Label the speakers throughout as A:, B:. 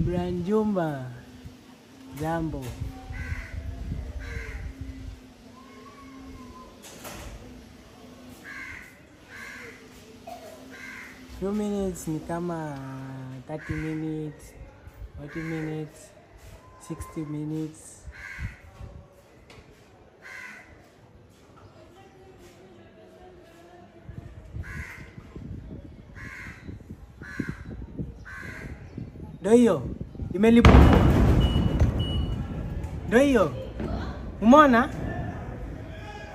A: Branjumba. Jambo. Few minutes ni kama 30 minutes, 40 minutes, 60 minutes. Ndio hiyo imelipuka. Ndio hiyo. Umeona?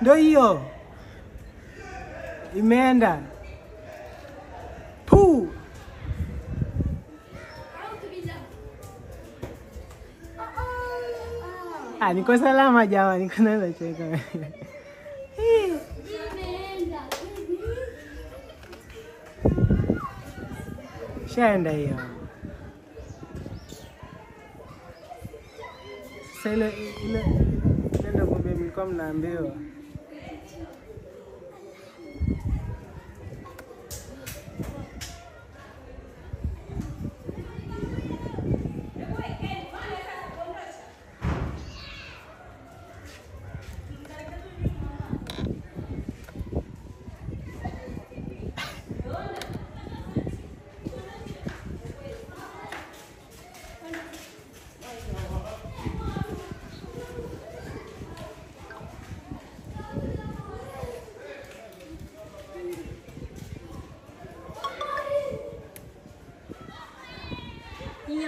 A: Ndio hiyo. Imeenda. Puu. Niko salama jamani, niko naweza cheka. Shaenda hiyo. Sasa ile ndio kumbe mlikuwa mnaambiwa.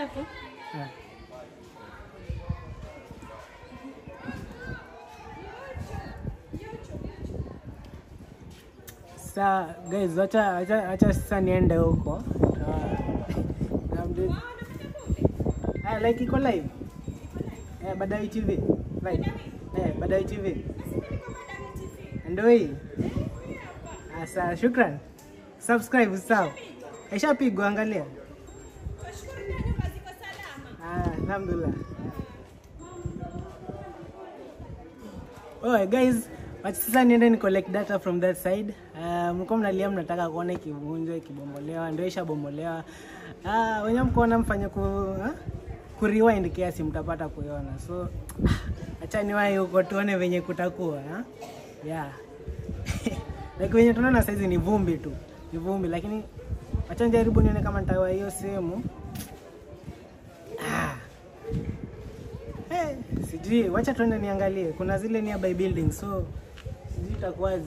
B: Hapo.
A: Sa guys, acha sasa niende huko. Like iko live. Badai TV. Right. Badai TV. Ndio hii. Asa, shukran. Subscribe sawa. Ishapigwa, angalia. Alhamdulillah. Oh guys, wacha sasa niende ni collect data from that side. Mko mnalia mnataka kuona kivunjo ikibombolewa, ndio ishabombolewa. Wenye mkoona mfanye ku rewind kiasi mtapata kuiona. So acha niwahi huko tuone venye kutakuwa, yeah. Like wenye tunaona saizi ni vumbi tu. Ni vumbi, lakini acha njaribu nione kama nitawa hiyo sehemu. Sijui, wacha tuende niangalie. Kuna zile nearby buildings, so sijui itakuwaje.